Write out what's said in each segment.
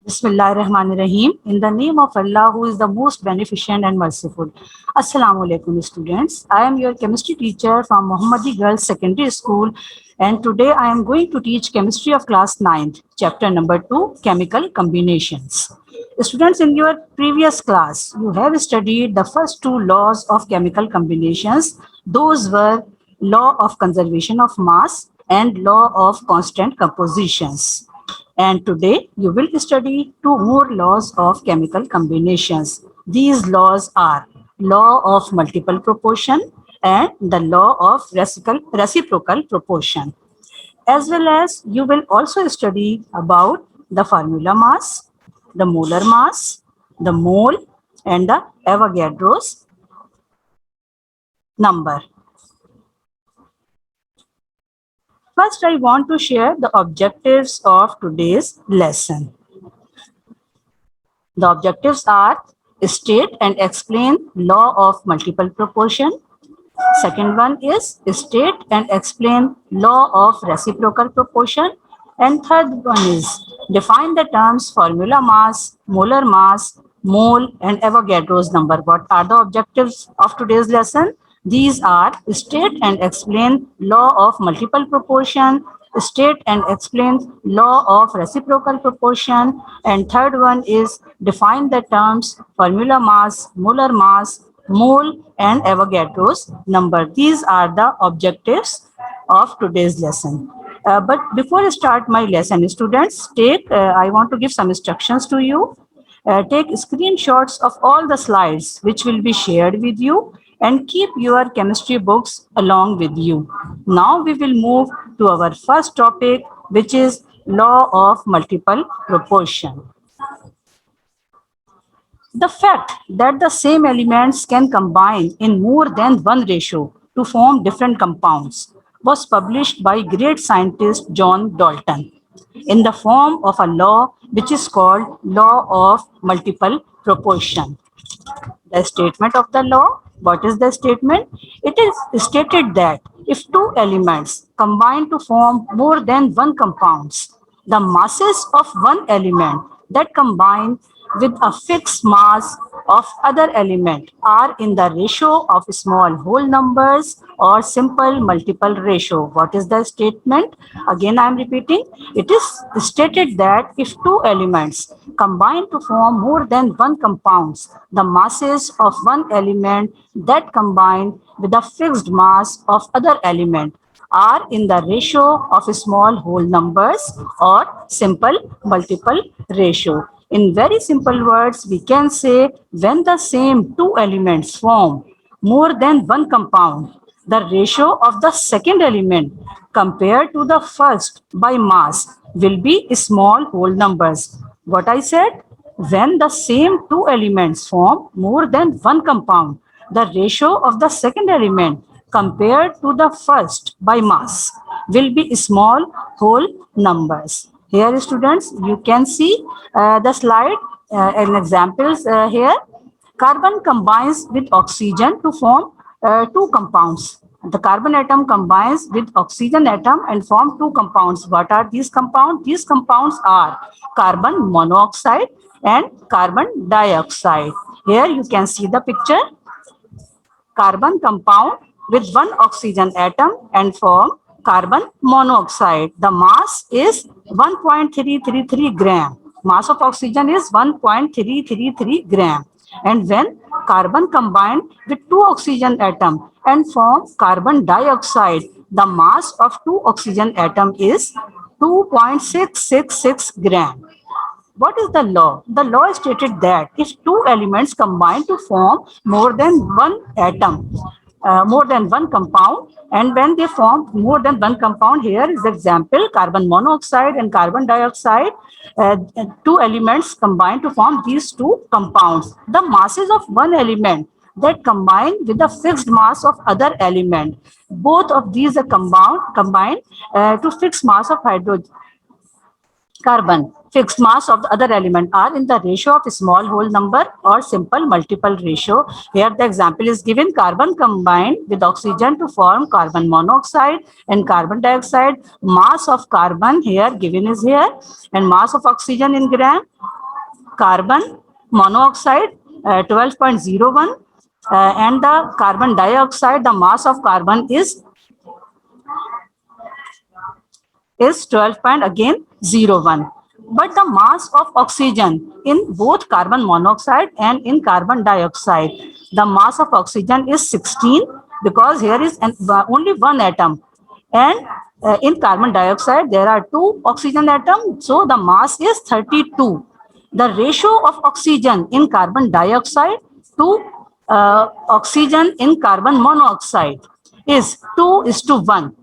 Bismillahirrahmanirrahim. In the name of Allah, who is the most beneficent and merciful. Assalamu alaikum, students. I am your chemistry teacher from Muhammadi Girls Secondary School, and today I am going to teach chemistry of class 9th, chapter number 2, chemical combinations. Students, in your previous class, you have studied the first two laws of chemical combinations. Those were law of conservation of mass and law of constant compositions. And today you will study two more laws of chemical combinations. These laws are law of multiple proportion and the law of reciprocal proportion. As well as you will also study about the formula mass, the molar mass, the mole, and the Avogadro's number. First, I want to share the objectives of today's lesson. The objectives are state and explain law of multiple proportion. Second one is state and explain law of reciprocal proportion. And third one is define the terms formula mass, molar mass, mole, and Avogadro's number. What are the objectives of today's lesson? These are state and explain law of multiple proportion, state and explain law of reciprocal proportion, and third one is define the terms formula mass, molar mass, mole, and Avogadro's number. These are the objectives of today's lesson. But before I start my lesson, students, I want to give some instructions to you. Take screenshots of all the slides which will be shared with you and keep your chemistry books along with you. Now we will move to our first topic, which is law of multiple proportion. The fact that the same elements can combine in more than one ratio to form different compounds was published by great scientist John Dalton in the form of a law which is called law of multiple proportion. The statement of the law, what is the statement? It is stated that if two elements combine to form more than one compounds, the masses of one element that combine with a fixed mass of other element are in the ratio of small whole numbers or simple multiple ratio. What is the statement? Again, I am repeating. It is stated that if two elements combine to form more than one compounds, the masses of one element that combine with a fixed mass of other element are in the ratio of small whole numbers or simple multiple ratio. In very simple words, we can say when the same two elements form more than one compound, the ratio of the second element compared to the first by mass will be small whole numbers. What I said? When the same two elements form more than one compound, the ratio of the second element compared to the first by mass will be small whole numbers. Here, students, you can see the slide and examples here. Carbon combines with oxygen to form two compounds. The carbon atom combines with oxygen atom and form two compounds. What are these compounds? These compounds are carbon monoxide and carbon dioxide. Here you can see the picture. Carbon compound with one oxygen atom and form carbon monoxide. The mass is 1.333 gram. Mass of oxygen is 1.333 gram. And when carbon combined with two oxygen atom and form carbon dioxide, the mass of two oxygen atom is 2.666 gram. What is the law? The law stated that if two elements combine to form more than one atom, more than one compound, and when they form more than one compound, here is the example, carbon monoxide and carbon dioxide, two elements combine to form these two compounds. The masses of one element that combine with the fixed mass of other element, both of these are combined to fixed mass of hydrogen carbon, fixed mass of the other element are in the ratio of small whole number or simple multiple ratio. Here the example is given, carbon combined with oxygen to form carbon monoxide and carbon dioxide. Mass of carbon here given is here and mass of oxygen in gram carbon monoxide 12.01, and the carbon dioxide, the mass of carbon is 12.01. But the mass of oxygen in both carbon monoxide and in carbon dioxide, the mass of oxygen is 16, because here is only one atom, and in carbon dioxide there are two oxygen atoms, so the mass is 32. The ratio of oxygen in carbon dioxide to oxygen in carbon monoxide is 2:1.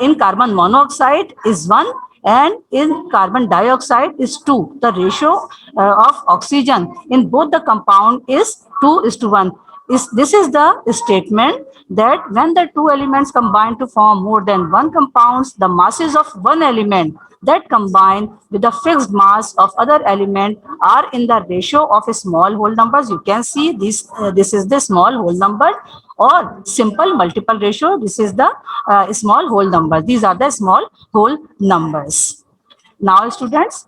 In carbon monoxide is 1, and in carbon dioxide is 2. The ratio of oxygen in both the compound is 2:1. This is the statement that when the two elements combine to form more than one compounds, the masses of one element that combine with the fixed mass of other element are in the ratio of small whole numbers. You can see this, this is the small whole number, or simple multiple ratio. This is the small whole number. These are the small whole numbers. Now, students,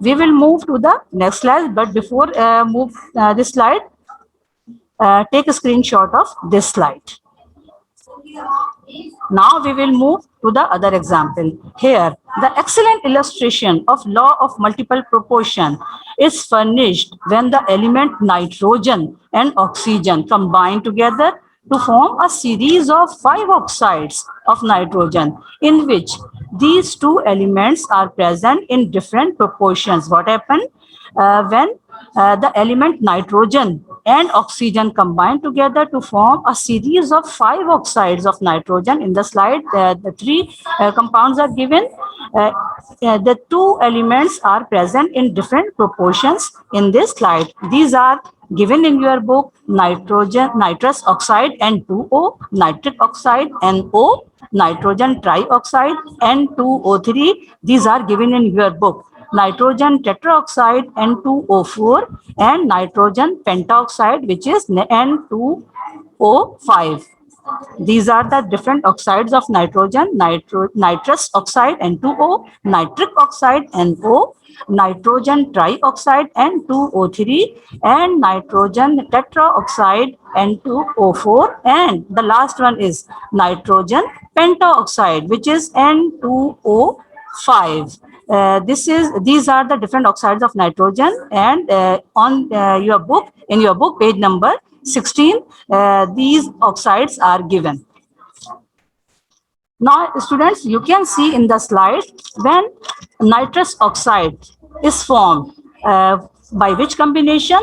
we will move to the next slide. But before move this slide, take a screenshot of this slide. Now we will move to the other example. Here, the excellent illustration of law of multiple proportion is furnished when the element nitrogen and oxygen combine together to form a series of 5 oxides of nitrogen, in which these two elements are present in different proportions. What happened when the element nitrogen and oxygen combine together to form a series of 5 oxides of nitrogen? In the slide, the 3 compounds are given. The 2 elements are present in different proportions in this slide. These are given in your book: nitrous oxide N2O, nitric oxide NO, nitrogen trioxide N2O3. These are given in your book: nitrogen tetroxide N2O4 and nitrogen pentoxide, which is N2O5. These are the different oxides of nitrogen: nitrous oxide N2O, nitric oxide NO, nitrogen trioxide N2O3, and nitrogen tetraoxide N2O4, and the last one is nitrogen pentoxide, which is N2O5. These are the different oxides of nitrogen, and on your book, in your book, page number 16, these oxides are given. Now, students, you can see in the slide, when nitrous oxide is formed, by which combination?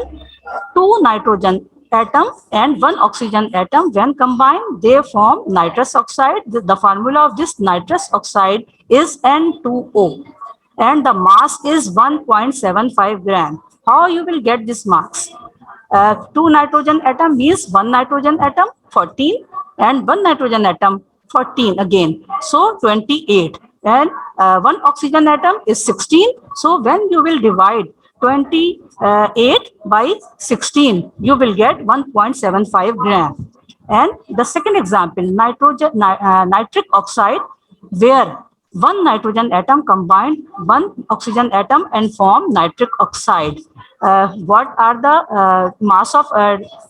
2 nitrogen atom and 1 oxygen atom, when combined, they form nitrous oxide. The formula of this nitrous oxide is N2O, and the mass is 1.75 gram. How you will get this mass? 2 nitrogen atom means 1 nitrogen atom, 14, and 1 nitrogen atom, 14 again, so 28, and 1 oxygen atom is 16. So when you will divide 28 by 16, you will get 1.75 gram. And the second example, nitric oxide, where 1 nitrogen atom combined 1 oxygen atom and form nitric oxide. What are the mass of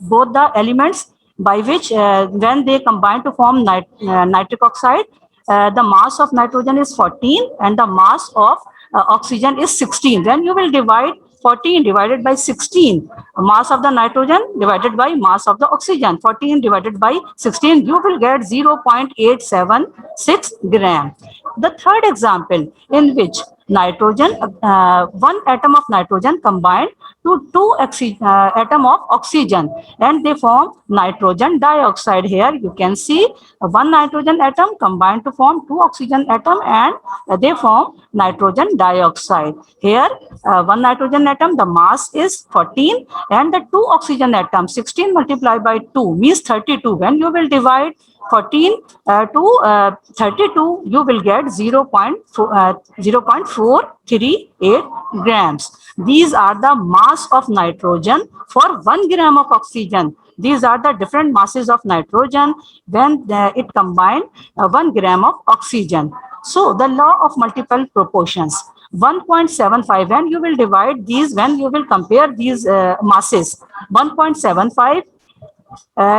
both the elements by which when they combine to form nitric oxide? The mass of nitrogen is 14 and the mass of oxygen is 16. Then you will divide 14 divided by 16, mass of the nitrogen divided by mass of the oxygen, 14 divided by 16, you will get 0.876 gram. The third example, in which nitrogen, 1 atom of nitrogen combined to 2 atom of oxygen, and they form nitrogen dioxide. Here you can see 1 nitrogen atom combined to form 2 oxygen atom, and they form nitrogen dioxide. Here 1 nitrogen atom, the mass is 14, and the 2 oxygen atom, 16 multiplied by 2 means 32. When you will divide 14 to 32, you will get 0.438 grams. These are the mass of nitrogen for 1 gram of oxygen. These are the different masses of nitrogen when it combined 1 gram of oxygen. So the law of multiple proportions. 1.75, when you will divide these, when you will compare these masses, 1.75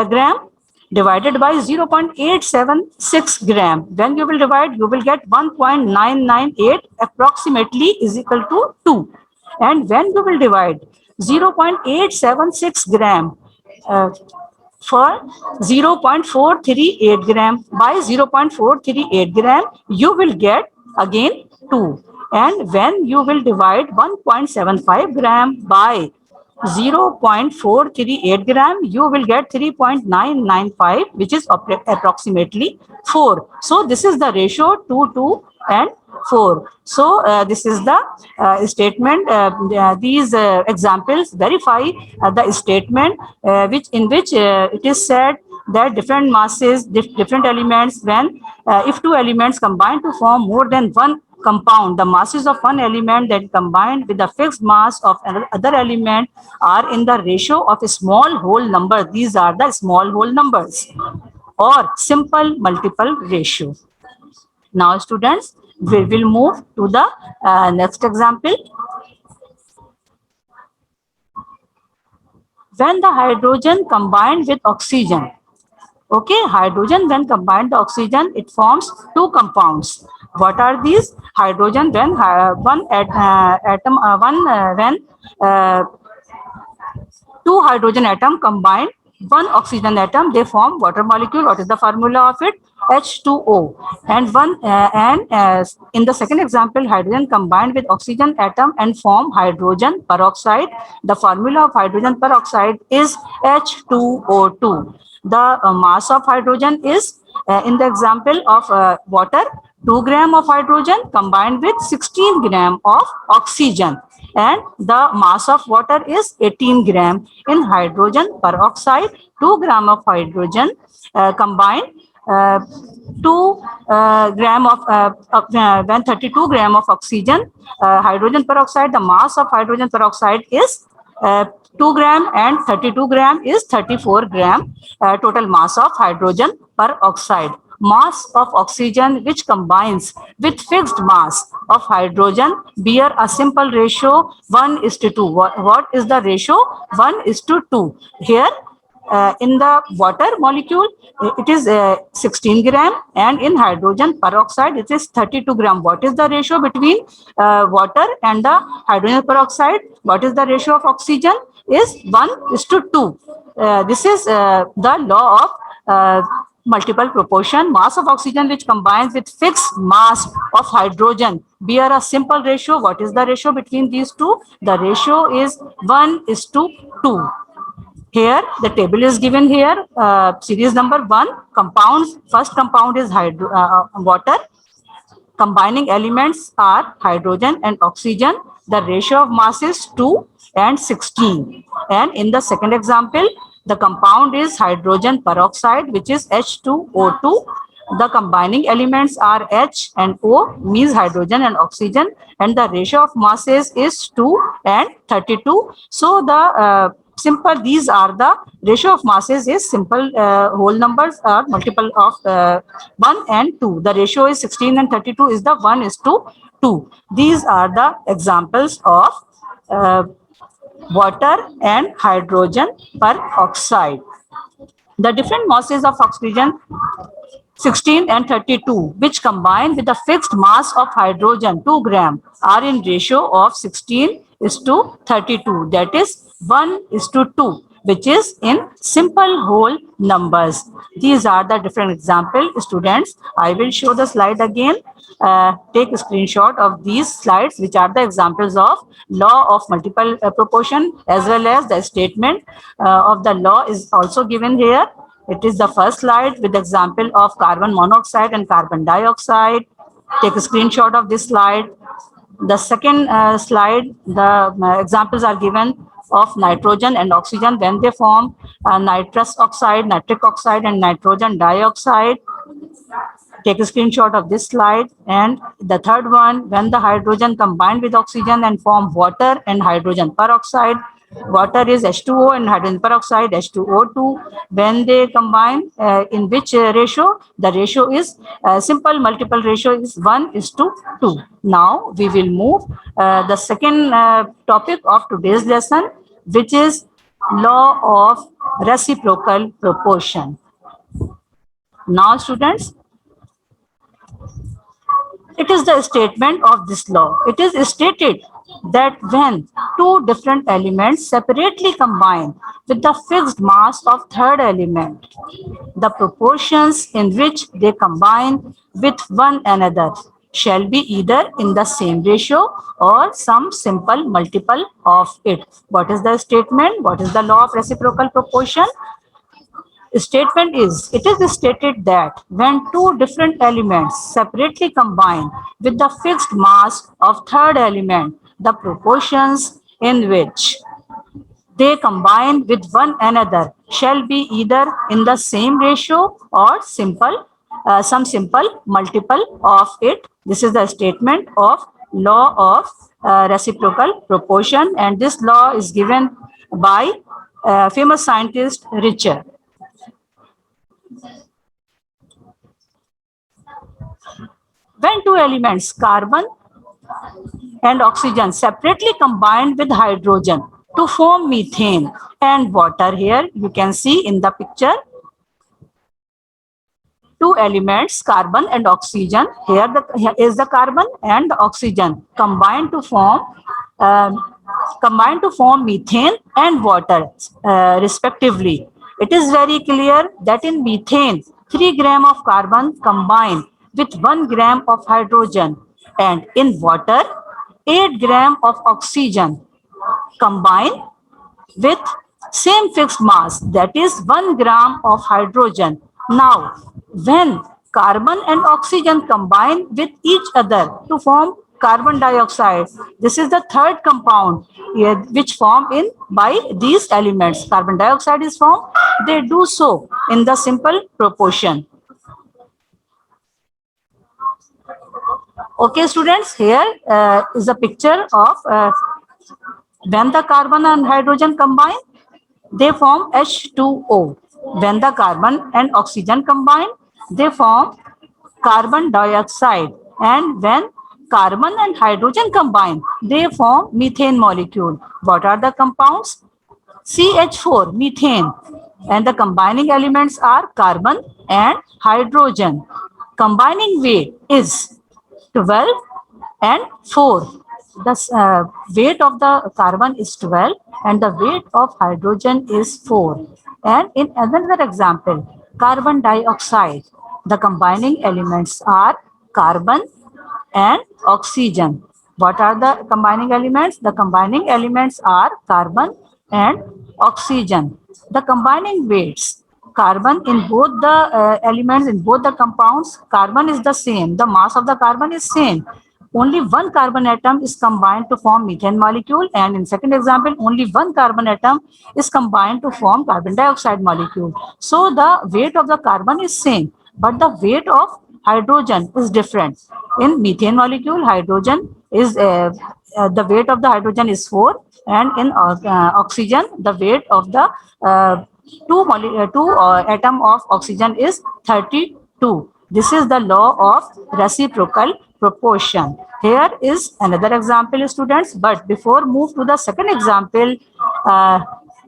gram divided by 0.876 gram, when you will divide, you will get 1.998 approximately is equal to 2. And when you will divide 0.876 gram for 0.438 gram by 0.438 gram, you will get again 2. And when you will divide 1.75 gram by 0.438 gram, you will get 3.995, which is approximately 4. So this is the ratio 2, 2 and 4. So this is the statement. These examples verify the statement which in which it is said that different masses, different elements, when if two elements combine to form more than one compound, the masses of one element that combined with the fixed mass of another element are in the ratio of a small whole number. These are the small whole numbers or simple multiple ratio. Now, students, we will move to the next example. When the hydrogen combined with oxygen, okay, hydrogen when combined with oxygen, it forms two compounds. What are these? Hydrogen when two hydrogen atom combine one oxygen atom, they form water molecule. What is the formula of it? H2O. And in the second example, hydrogen combined with oxygen atom and form hydrogen peroxide. The formula of hydrogen peroxide is H2O2. The mass of hydrogen is in the example of water, 2 gram of hydrogen combined with 16 gram of oxygen, and the mass of water is 18 gram. In hydrogen peroxide, 2 gram of hydrogen combined 2 gram of when 32 gram of oxygen, hydrogen peroxide, the mass of hydrogen peroxide is 2 gram, and 32 gram is 34 gram total mass of hydrogen peroxide. Mass of oxygen which combines with fixed mass of hydrogen bear a simple ratio 1:2. What is the ratio? 1:2. Here in the water molecule, it is 16 gram, and in hydrogen peroxide, it is 32 gram. What is the ratio between water and the hydrogen peroxide? What is the ratio of oxygen? Is 1:2. This is the law of multiple proportion. Mass of oxygen which combines with fixed mass of hydrogen bear a simple ratio. What is the ratio between these two? The ratio is 1:2. Here, the table is given here. Series number 1, compounds. First compound is water. Combining elements are hydrogen and oxygen. The ratio of mass is 2 and 16. And in the second example, the compound is hydrogen peroxide, which is H2O2. The combining elements are H and O, means hydrogen and oxygen, and the ratio of masses is 2 and 32. So the simple, these are the ratio of masses is simple whole numbers are multiple of 1 and 2. The ratio is 16 and 32 is the 1:2. These are the examples of water and hydrogen peroxide. The different masses of oxygen 16 and 32, which combine with the fixed mass of hydrogen 2 gram, are in ratio of 16:32. That is 1:2, which is in simple whole numbers. These are the different examples. Students, I will show the slide again. Take a screenshot of these slides, which are the examples of law of multiple proportion, as well as the statement of the law is also given here. It is the first slide with the example of carbon monoxide and carbon dioxide. Take a screenshot of this slide. The second slide, the examples are given of nitrogen and oxygen when they form nitrous oxide, nitric oxide, and nitrogen dioxide. Take a screenshot of this slide. And the third one, when the hydrogen combined with oxygen and form water and hydrogen peroxide, water is H2O and hydrogen peroxide H2O2. When they combine, in which ratio? The ratio is simple multiple ratio is 1:2. Now we will move the second topic of today's lesson, which is law of reciprocal proportion. Now, students, it is the statement of this law. It is stated that when two different elements separately combine with the fixed mass of third element, the proportions in which they combine with one another shall be either in the same ratio or some simple multiple of it. What is the statement? What is the law of reciprocal proportion? Statement is, it is stated that when two different elements separately combine with the fixed mass of third element, the proportions in which they combine with one another shall be either in the same ratio or some simple multiple of it. This is the statement of law of reciprocal proportion, and this law is given by famous scientist Richter. When two elements, carbon and oxygen, separately combined with hydrogen to form methane and water, here you can see in the picture two elements, carbon and oxygen. Here is the carbon and the oxygen combined to form methane and water, respectively. It is very clear that in methane, 3 grams of carbon combine with 1 gram of hydrogen, and in water, 8 grams of oxygen combine with same fixed mass, that is 1 gram of hydrogen. Now, when carbon and oxygen combine with each other to form carbon dioxide, this is the third compound which form in by these elements. Carbon dioxide is formed. They do so in the simple proportion. Okay, students, here is a picture of when the carbon and hydrogen combine, they form H2O. When the carbon and oxygen combine, they form carbon dioxide. And when carbon and hydrogen combine, they form methane molecule. What are the compounds? CH4, methane. And the combining elements are carbon and hydrogen. Combining weight is 12 and 4. The weight of the carbon is 12 and the weight of hydrogen is 4. And in another example, carbon dioxide, the combining elements are carbon and oxygen. What are the combining elements? The combining elements are carbon and oxygen. The combining weights, carbon in both the elements, in both the compounds, carbon is the same. The mass of the carbon is same. Only one carbon atom is combined to form methane molecule, and in second example, only one carbon atom is combined to form carbon dioxide molecule. So the weight of the carbon is same, but the weight of hydrogen is different. In methane molecule, hydrogen is the weight of the hydrogen is 4, and in oxygen, the weight of the two atom of oxygen is 32. This is the law of reciprocal proportion. Here is another example, students. But before move to the second example,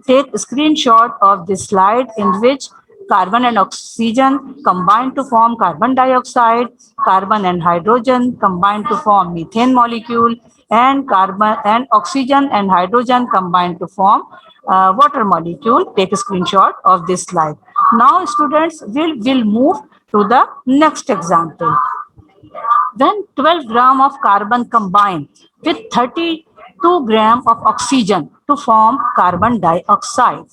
take a screenshot of this slide in which carbon and oxygen combine to form carbon dioxide, carbon and hydrogen combine to form methane molecule, and carbon and oxygen and hydrogen combine to form water molecule. Take a screenshot of this slide. Now, students, will move to the next example. When 12 gram of carbon combine with 32 gram of oxygen to form carbon dioxide,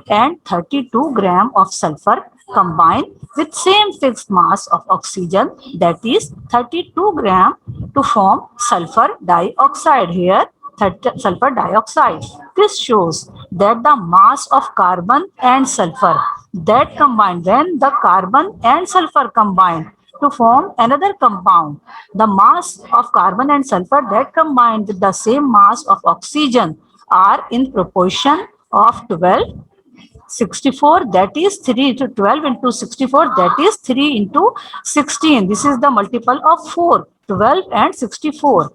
and 32 gram of sulfur combine with same fixed mass of oxygen, that is 32 gram, to form sulfur dioxide. Here, sulfur dioxide. This shows that the mass of carbon and sulfur that combine, when the carbon and sulfur combine, to form another compound. The mass of carbon and sulfur that combine with the same mass of oxygen are in proportion of 12, 64, that is 3 to 12 into 64, that is 3 into 16. This is the multiple of 4, 12 and 64.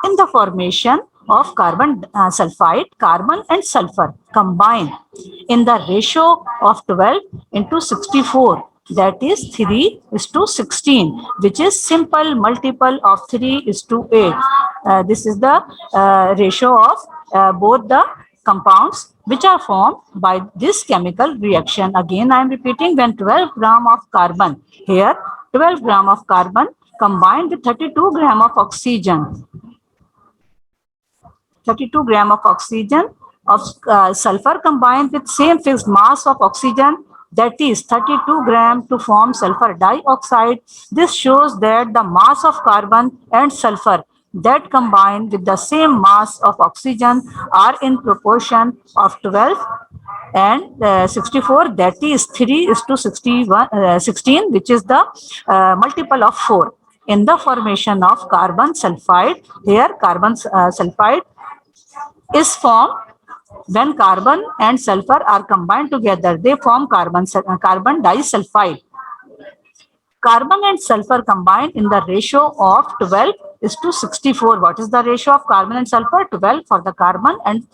In the formation of carbon sulfide, carbon and sulfur combine in the ratio of 12 into 64, that is 3 is to 16, which is simple multiple of 3 is to 8. This is the ratio of both the compounds which are formed by this chemical reaction. Again, I am repeating, when 12 gram of carbon, here 12 gram of carbon combined with 32 gram of oxygen, 32 gram of oxygen of sulfur combined with same fixed mass of oxygen, that is 32 gram, to form sulfur dioxide. This shows that the mass of carbon and sulfur that combine with the same mass of oxygen are in proportion of 12 and 64, that is 3 is to 16, which is the multiple of 4. In the formation of carbon sulfide, here carbon sulfide is formed when carbon and sulfur are combined together. They form carbon disulfide. Carbon and sulfur combined in the ratio of 12 is to 64. What is the ratio of carbon and sulfur? 12 for the carbon and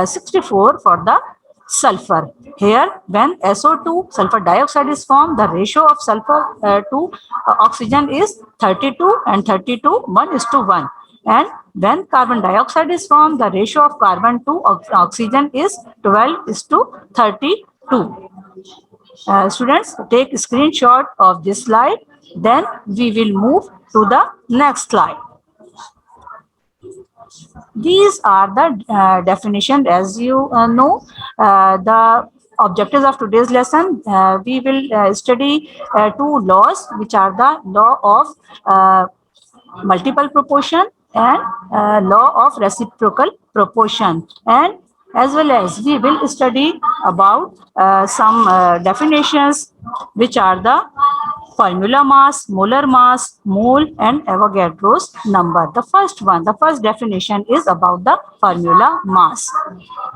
64 for the sulfur. Here, when SO2, sulfur dioxide, is formed, the ratio of sulfur to oxygen is 32 and 32, 1 is to 1. And when carbon dioxide is formed, the ratio of carbon to oxygen is 12 is to 32. Students, take a screenshot of this slide. Then we will move to the next slide. These are the definition. As you know, the objectives of today's lesson, we will study two laws, which are the law of multiple proportion and law of reciprocal proportion, and as well as we will study about some definitions, which are the formula mass, molar mass, mole, and Avogadro's number. The first definition is about the formula mass.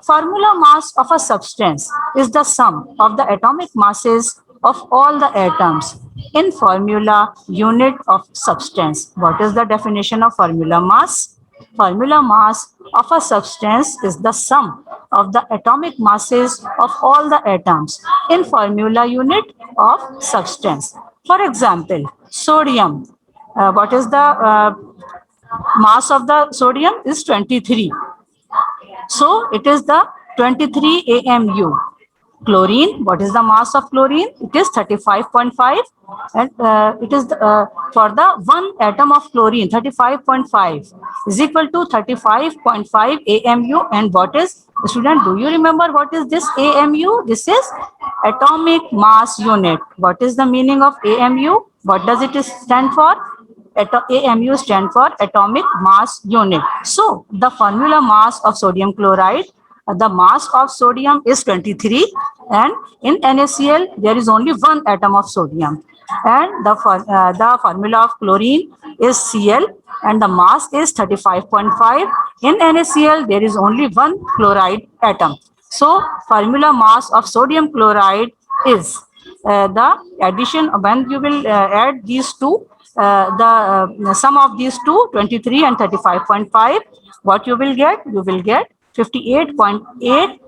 Formula mass of a substance is the sum of the atomic masses of all the atoms in formula unit of substance. What is the definition of formula mass? Formula mass of a substance is the sum of the atomic masses of all the atoms in formula unit of substance. For example, sodium. What is the mass of the sodium? Is 23. So it is the 23 AMU. Chlorine, what is the mass of chlorine? It is 35.5, and it is for the one atom of chlorine, 35.5 is equal to 35.5 AMU. And what is, student, do you remember what is this AMU? This is atomic mass unit. What is the meaning of AMU? What does it stand for? AMU stand for atomic mass unit. So the formula mass of sodium chloride, the mass of sodium is 23, and in NaCl there is only one atom of sodium, and the formula of chlorine is Cl, and the mass is 35.5. In NaCl there is only one chloride atom. So formula mass of sodium chloride is the addition, when you will add these two, the sum of these two, 23 and 35.5, what you will get? You will get 58.8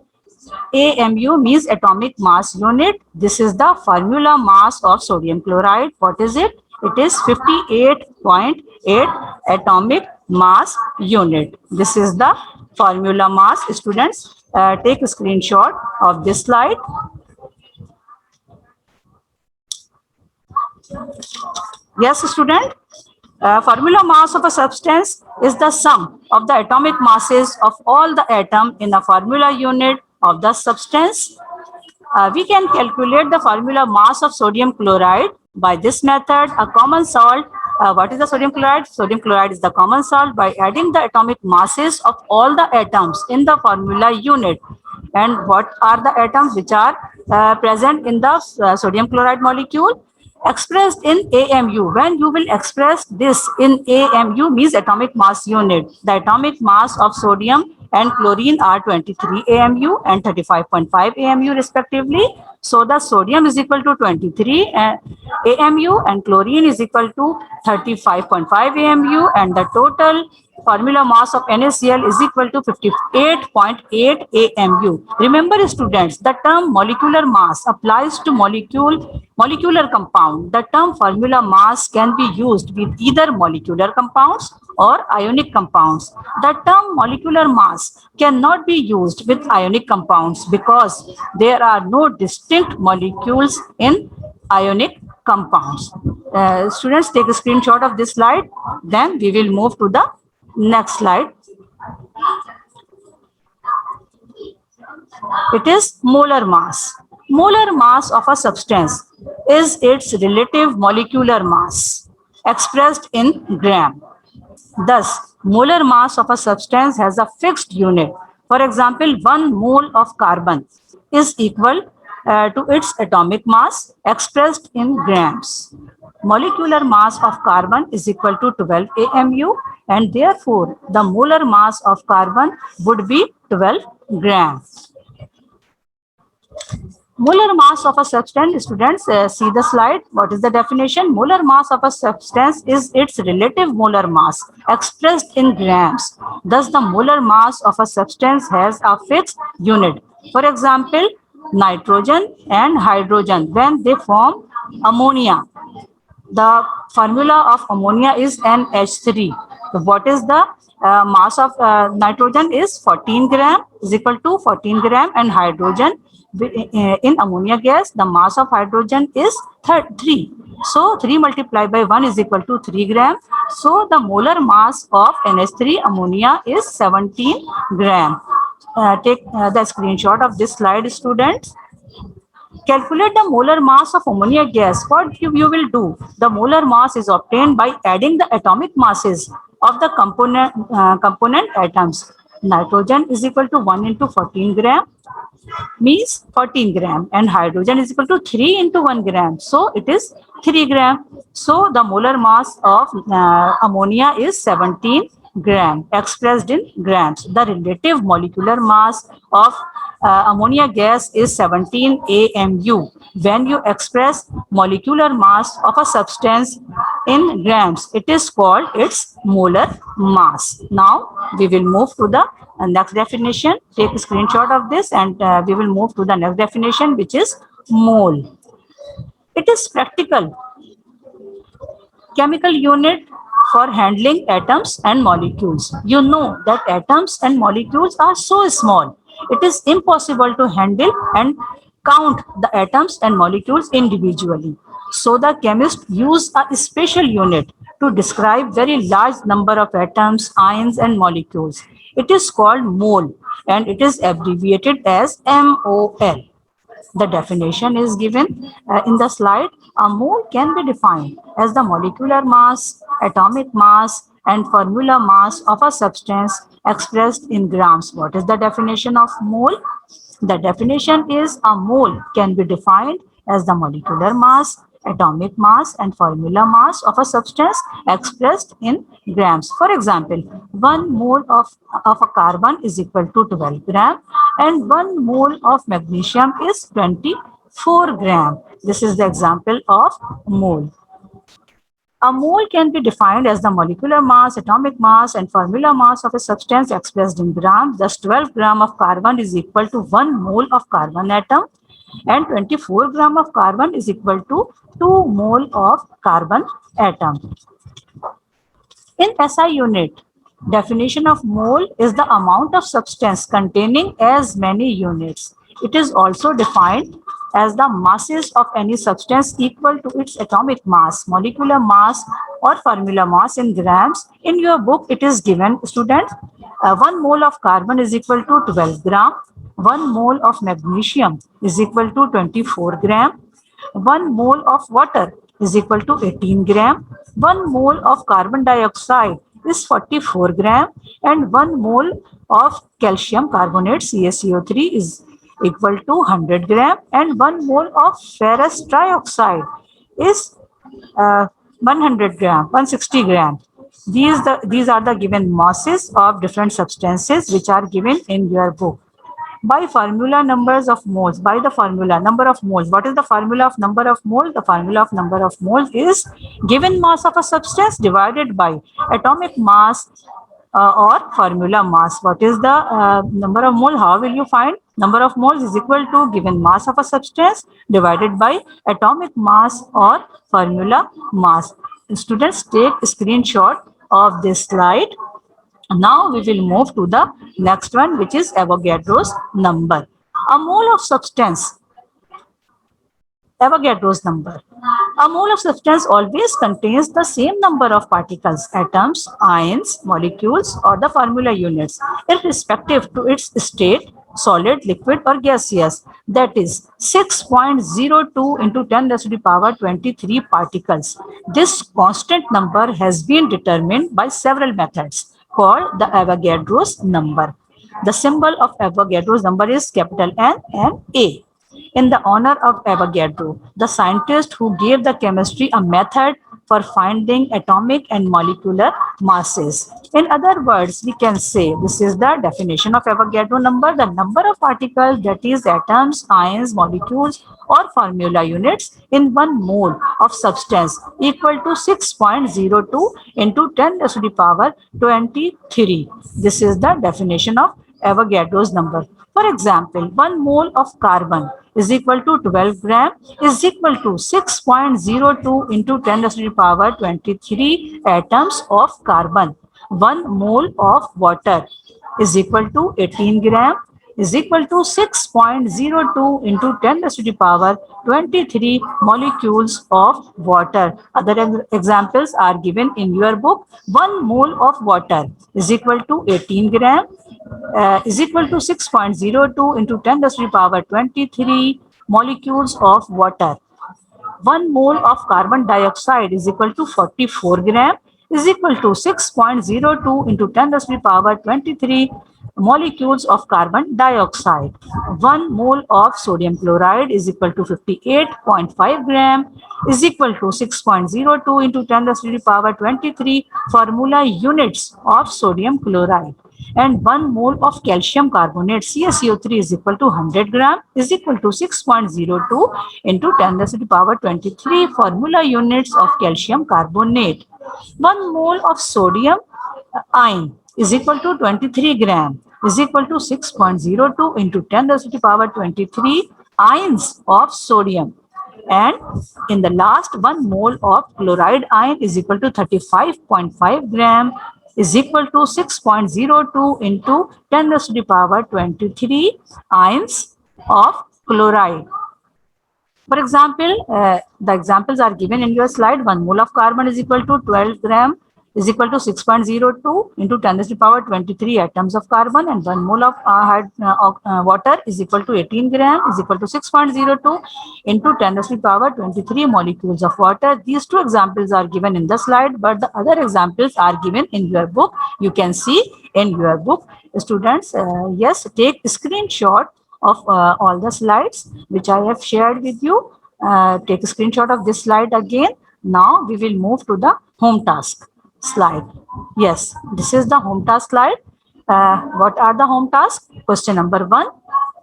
AMU, means atomic mass unit. This is the formula mass of sodium chloride. What is it? It is 58.8 atomic mass unit. This is the formula mass. Students, take a screenshot of this slide. Yes, student. Formula mass of a substance is the sum of the atomic masses of all the atom in a formula unit of the substance. We can calculate the formula mass of sodium chloride by this method. A common salt. What is the sodium chloride? Sodium chloride is the common salt. By adding the atomic masses of all the atoms in the formula unit. And what are the atoms which are present in the sodium chloride molecule? expressed in AMU. When you will express this in AMU means atomic mass unit. The atomic mass of sodium and chlorine are 23 AMU and 35.5 AMU respectively. So the sodium is equal to 23 AMU and chlorine is equal to 35.5 AMU, and the total formula mass of NaCl is equal to 58.8 AMU. Remember students, the term molecular mass applies to molecular compound. The term formula mass can be used with either molecular compounds or ionic compounds. The term molecular mass cannot be used with ionic compounds because there are no distinct molecules in ionic compounds. Students, take a screenshot of this slide. Then we will move to the next slide. It is molar mass. Molar mass of a substance is its relative molecular mass expressed in gram. Thus, molar mass of a substance has a fixed unit. For example, 1 mole of carbon is equal to its atomic mass expressed in grams. Molecular mass of carbon is equal to 12 AMU, and therefore the molar mass of carbon would be 12 grams. Molar mass of a substance, students, see the slide. What is the definition? Molar mass of a substance is its relative molar mass expressed in grams. Thus, the molar mass of a substance has a fixed unit. For example, nitrogen and hydrogen, when they form ammonia, the formula of ammonia is NH3. So what is the mass of nitrogen is 14 gram is equal to 14 gram, and hydrogen in ammonia gas, the mass of hydrogen is 3. So 3 multiplied by 1 is equal to 3 gram. So the molar mass of NH3 ammonia is 17 gram. Take the screenshot of this slide, students. Calculate the molar mass of ammonia gas. What you will do? The molar mass is obtained by adding the atomic masses of the component atoms. Nitrogen is equal to 1 into 14 gram, means 14 gram, and hydrogen is equal to 3 into 1 gram. So it is 3 gram. So the molar mass of ammonia is 17 gram expressed in grams. The relative molecular mass of ammonia gas is 17 AMU. When you express molecular mass of a substance in grams, it is called its molar mass. Now we will move to the next definition. Take a screenshot of this, and we will move to the next definition, which is mole. It is practical chemical unit for handling atoms and molecules. You know that atoms and molecules are so small, it is impossible to handle and count the atoms and molecules individually. So the chemist use a special unit to describe very large number of atoms, ions and molecules. It is called mole, and it is abbreviated as MOL. The definition is given in the slide. A mole can be defined as the molecular mass, atomic mass, and formula mass of a substance expressed in grams. What is the definition of mole? The definition is a mole can be defined as the molecular mass, atomic mass, and formula mass of a substance expressed in grams. For example, 1 mole of a carbon is equal to 12 gram, and 1 mole of magnesium is 24 gram. This is the example of mole. A mole can be defined as the molecular mass, atomic mass, and formula mass of a substance expressed in grams. Thus, 12 gram of carbon is equal to 1 mole of carbon atom, and 24 gram of carbon is equal to 2 mole of carbon atom. In SI unit, definition of mole is the amount of substance containing as many units. It is also defined as the masses of any substance equal to its atomic mass, molecular mass, or formula mass in grams. In your book, it is given, students, 1 mole of carbon is equal to 12 gram, 1 mole of magnesium is equal to 24 gram, 1 mole of water is equal to 18 gram, 1 mole of carbon dioxide is 44 gram, and 1 mole of calcium carbonate CaCO3 is equal to 100 gram, and 1 mole of ferrous trioxide is 100 gram, 160 gram. These are the given masses of different substances which are given in your book. By formula numbers of moles, by the formula number of moles. What is the formula of number of moles? The formula of number of moles is given mass of a substance divided by atomic mass or formula mass. What is the number of mole? How will you find? Number of moles is equal to given mass of a substance divided by atomic mass or formula mass. Students, take a screenshot of this slide. Now we will move to the next one, which is Avogadro's number. A mole of substance, Avogadro's number. A mole of substance always contains the same number of particles, atoms, ions, molecules, or the formula units, irrespective to its state, solid, liquid, or gaseous. That is 6.02 into 10 raised to the power 23 particles. This constant number has been determined by several methods called the Avogadro's number. The symbol of Avogadro's number is capital N and A. In the honor of Avogadro, the scientist who gave the chemistry a method for finding atomic and molecular masses. In other words, we can say this is the definition of Avogadro number, the number of particles, that is atoms, ions, molecules, or formula units in 1 mole of substance equal to 6.02 into 10 raised to the power 23. This is the definition of Avogadro's number. For example, 1 mole of carbon is equal to 12 gram is equal to 6.02 into 10 raised to the power 23 atoms of carbon. 1 mole of water is equal to 18 gram is equal to 6.02 into 10 raised to the power 23 molecules of water. Other examples are given in your book. 1 mole of water is equal to 18 gram is equal to 6.02 into 10 raised to the power 23 molecules of water. 1 mole of carbon dioxide is equal to 44 gram is equal to 6.02 into 10 raised to the power 23 molecules of carbon dioxide. 1 mole of sodium chloride is equal to 58.5 gram is equal to 6.02 into 10 raised to the power 23 formula units of sodium chloride. And 1 mole of calcium carbonate CaCO3 is equal to 100 gram is equal to 6.02 into 10 raised to the power 23 formula units of calcium carbonate. 1 mole of sodium ion is equal to 23 gram is equal to 6.02 into 10 raised to the power 23 ions of sodium. And in the last, 1 mole of chloride ion is equal to 35.5 gram is equal to 6.02 into 10 raised to the power 23 ions of chloride. For example, the examples are given in your slide. 1 mole of carbon is equal to 12 gram is equal to 6.02 into 10 raised to the power 23 atoms of carbon, and 1 mole of water is equal to 18 gram is equal to 6.02 into 10 raised to the power 23 molecules of water. These 2 examples are given in the slide, but the other examples are given in your book. You can see in your book. Students, yes, take a screenshot of all the slides which I have shared with you. Take a screenshot of this slide again. Now we will move to the home task slide. Yes, this is the home task slide. What are the home tasks? Question number 1.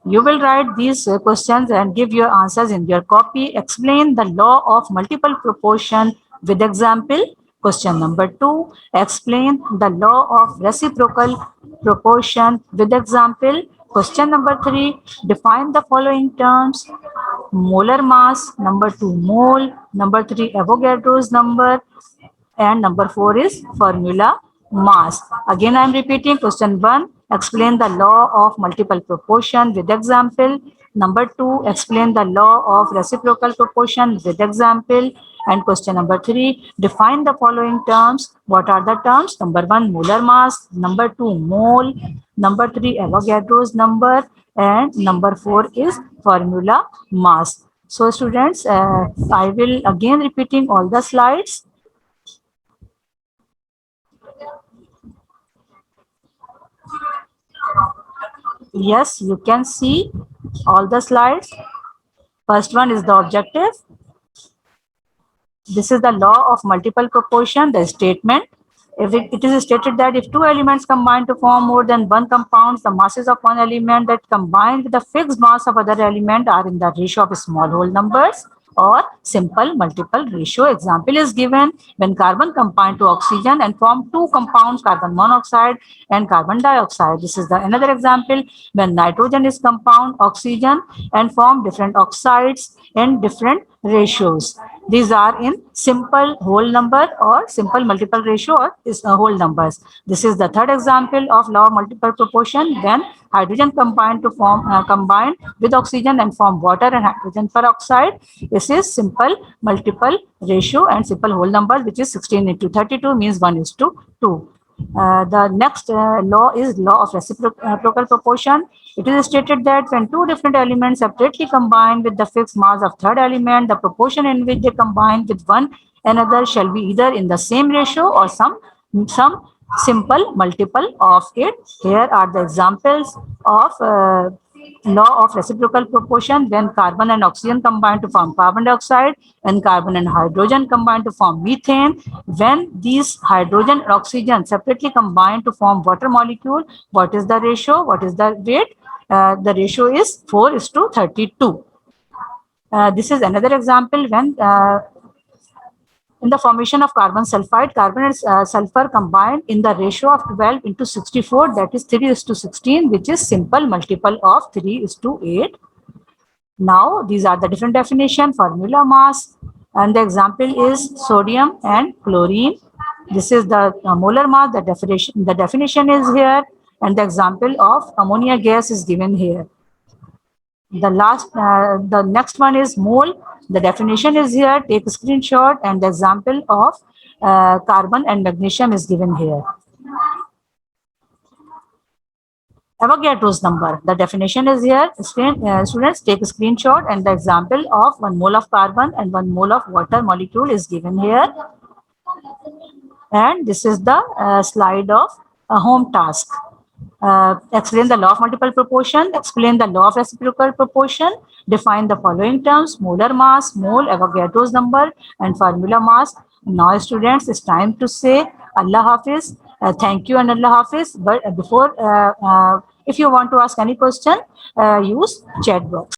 You will write these questions and give your answers in your copy. Explain the law of multiple proportion with example. Question number 2. Explain the law of reciprocal proportion with example. Question number 3. Define the following terms. Molar mass. Number 2, mole. Number 3, Avogadro's number. And number 4 is formula mass. Again, I am repeating. Question 1, explain the law of multiple proportion with example. Number 2, explain the law of reciprocal proportion with example. And question number 3, define the following terms. What are the terms? Number 1, molar mass. Number 2, mole. Number 3, Avogadro's number. And number 4 is formula mass. So students, I will again repeating all the slides. Yes, you can see all the slides. First one is the objective. This is the law of multiple proportion, the statement. If it is stated that if two elements combine to form more than one compound, the masses of one element that combined with the fixed mass of other element are in the ratio of small whole numbers or simple multiple ratio. Example is given when carbon combine to oxygen and form two compounds, carbon monoxide and carbon dioxide. This is the another example when nitrogen is compound oxygen and form different oxides in different ratios. These are in simple whole number or simple multiple ratio or is whole numbers. This is the third example of law of multiple proportion when hydrogen combined with oxygen and form water and hydrogen peroxide. This is simple multiple ratio and simple whole number, which is 16 into 32 means 1:2. The next law is law of reciprocal proportion. It is stated that when two different elements separately combine with the fixed mass of third element, the proportion in which they combine with one another shall be either in the same ratio or some simple multiple of it. Here are the examples of law of reciprocal proportion when carbon and oxygen combine to form carbon dioxide and carbon and hydrogen combine to form methane. When these hydrogen and oxygen separately combine to form water molecule, what is the ratio? What is the rate? The ratio is 4:32. This is another example when in the formation of carbon sulfide, carbon and sulfur combined in the ratio of 12:64, that is 3:16, which is simple multiple of 3:8. Now, these are the different definition, formula, mass, and the example is sodium and chlorine. This is the molar mass, the definition is here, and the example of ammonia gas is given here. The next one is mole. The definition is here. Take a screenshot, and the example of carbon and magnesium is given here. Avogadro's number. The definition is here. Students, take a screenshot, and the example of 1 mole of carbon and 1 mole of water molecule is given here. And this is the slide of a home task. Explain the law of multiple proportion, explain the law of reciprocal proportion, define the following terms: molar mass, mole, Avogadro's number, and formula mass. Now, students, it's time to say Allah Hafiz. Thank you and Allah Hafiz. But before, if you want to ask any question, use chat box.